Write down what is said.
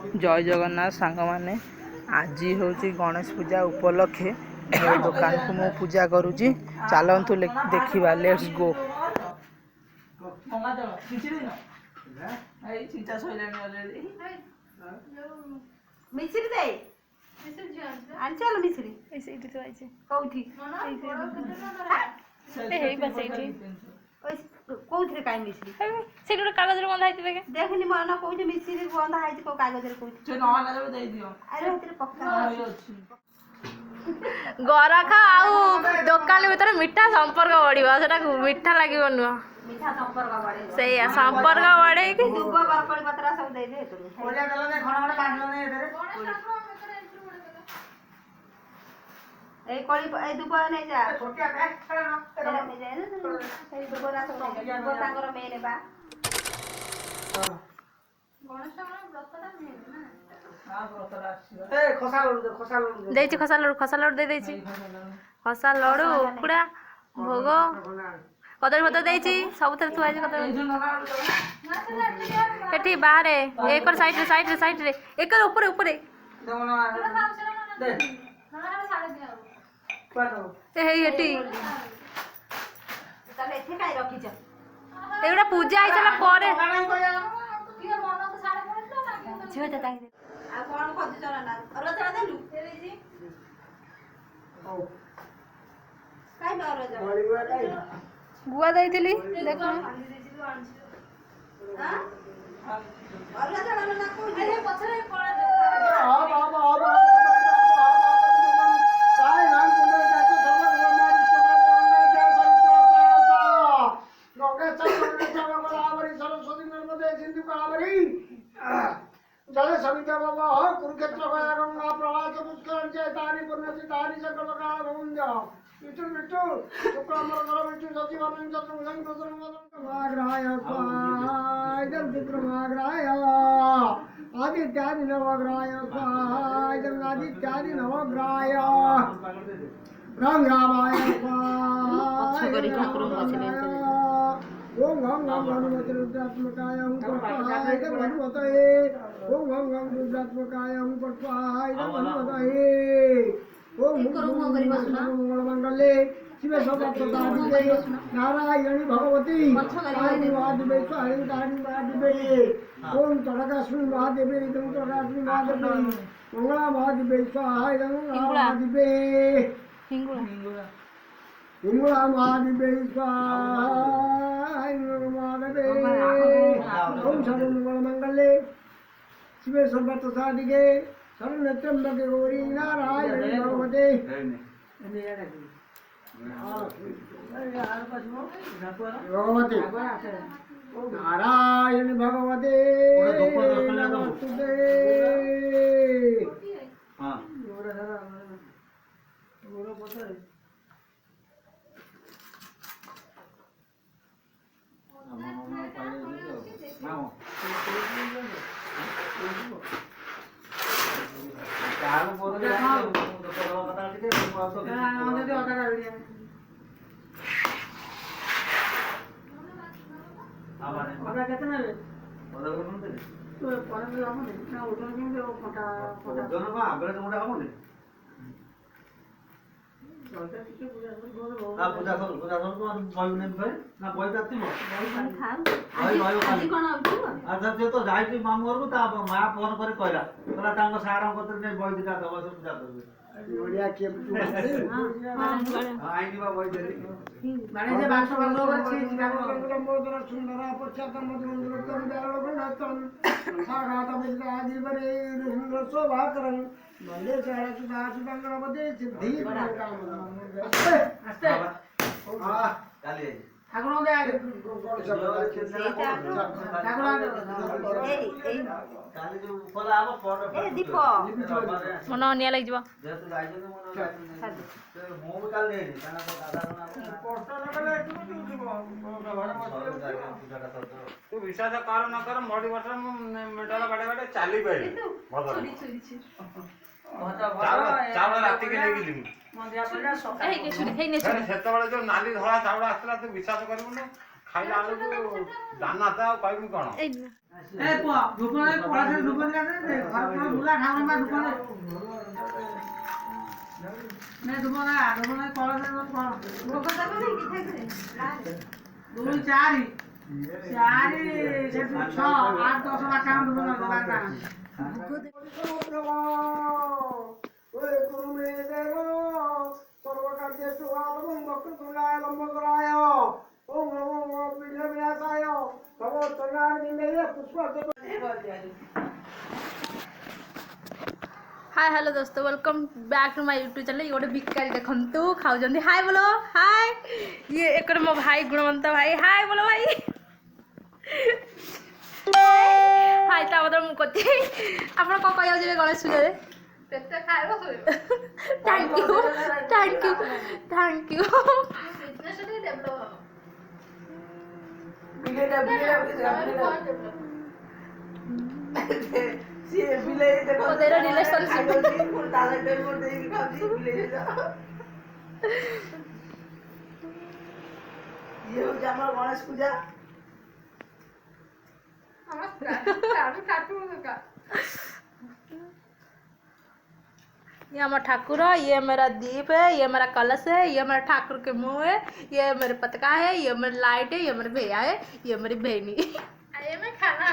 जय जगन्नाथ सांग माने आज हूँ गणेश पूजा उपलक्षे दुकान को मु पूजा करुँची चलतु देखा लेट्स गो। मिश्री दे आंचल मिश्री ସେଇଠି ତ ଆଇଛି କୋଉଠି ହେଇ ବସ ସେଇଠି କୋଉଥିରେ କାଇଁ ମିଶ୍ରି ସେଇଠି ଗୋଟେ କାଗଜରେ ବନ୍ଧା ହେଇଛି ଦେଖେ ଦେଖିନି ମନ କୋଉଠି ମିଶ୍ରି ବନ୍ଧା ହେଇଛି କୋଉ କାଗଜରେ କୋଉଠି ସେ ନହେଲା ଯେବେ ଦେଇ ଦିଅ ଆରେ ସେଥିରେ ପକା ଅଛି ଗରାଖ ଆଉ ଦୋକାନ ଭିତରେ ମିଠା ସମ୍ପର୍କ ବଢିବ ସେଟା ମିଠା ଲାଗିବ ନୁହଁ ମିଠା ସମ୍ପର୍କ ବଢେ ସେଇଆ ସମ୍ପର୍କ ବଢେଇକି ଦୁବ ବରକୋଳି ପତ୍ର ସବୁ ଦେଇ ଦେ ଏଥିରୁ ଓଳିଆ ଗଲା ନେ ଖଣ ଖଣ ବାଣ୍ଟିଲନି ଏଥିରେ এই কোଳି এই দুବ ନେଇ ଯା ଛୋଟିଆ ବ୍ୟାଗ ଛାଡ ଏରା ନେଇ ଯା ସେଇ ଦୁବରା ସବୁ ନେଇ ଯା ଦୁବ ତାଙ୍କର ମେନେ ବା ଗଣେଶ ବ୍ରତଟା ମେନେ ନା हां ବ୍ରତଟା ଆସିବ ଏ ଖସା ଲଡୁ ଦେଇଛି ଖସା ଲଡୁ ଦେଇ ଦେଇଛି ଖସା ଲଡୁ କୁକୁଡ଼ା ଭୋଗ କଦଳୀ ପତ୍ର ଦେଇଛି ସବୁଥିରେ ଥୁଆ ହେଇଛି କଦଳୀ ଏଠି ବାହାରେ ଏକର ସାଇଡରେ ଏକର ଉପରେ ଦେ ହେଇ ଏଠି ତାହେଲେ ଏଠି କାଇଁ ରଖିଛ ଏଗୁଡ଼ା ପୂଜା ହେଇସାରିଲା ପରେ ଝିଅଟା ତାଙ୍କେ ଆଉ କଣ ଖୋଜୁଛ ନା ଅରଜା ଦେଲୁ ଦେଇଛି କାଇଁ ଅରଜା ଗୁଆ ଦେଇଥିଲି ଦେଖ ଅରଜା ନା କୋଉଠି ପଛରେ जले सविता बाबा कुरुक्षेत्र गंगा प्रवास पुष्कर तारी पुण्यति तारी सकल काल गोविंद विष्णु विष्णु शुक्लांबर कर विष्णु सचिवानंद चतुर्भुजं प्रसन्नवदनग्राय स्वाइदं शुक्रमाग्राय आदित्यादि नवग्राय स्वाइदं आदित्यादि नवग्राय रंगामाय स्वाइदं ओम गं गं गणपति रुद्रात्मकाय ओम पट्टहाय गणपतये ओम गं गं रुद्रात्मकाय ओम पट्टहाय गणपतये ओम मंगलमंगले शिव सर्वप्रसादिके नारायणी भगवती काली महादेवी स्वामी काली महादेवी ओम तड़काश्मी महादेवी तुम तड़काश्मी महादेवी मंगला महादेवी स्वाहाय मंगला महादेवी हिंगुला महादेवी स्वाहाय ओम सर्वमंगल मंगले शिवे सर्वत्र साधिके शरण्यत्र्यंबके गौरी नारायणी भगवते भगवते नारायणी भगवते नमस्ते मामू घर को माँ फोन कर सार बही दिटा दब से पूजा कर मन निया लग तू विश्वास कर न कर मडी वर्ष मेडल बाटे बाटे चली पारे चावल राति के लेके लिमु सेतबेले जो नाली धला चावल आसला तू विश्वास करिबु खाइला बेलू दाना था कहबी कौन ଭୋଗ ଦେବ ନାଇଁ କି ଠାକୁରେ? हाय हेलो दोस्तों welcome back to my YouTube channel. ये गोटे भिकारी देखु खाऊँ हाय बोलो हाय। ये एक मो भाई गुणवंत भाई हाय बोलो भाई हाय ता बदल मुझे आप कह Ganesh Puja thank you thank you thank you. Ganesh Puja ये हमारा ठाकुर है, ये मेरा दीप है, ये मेरा कलश है, ये मेरा ठाकुर के मुंह है, ये मेरे पतका है, ये मेरी लाइट है, ये मेरे भैया है, ये मेरी बहनी। ये मैं खाना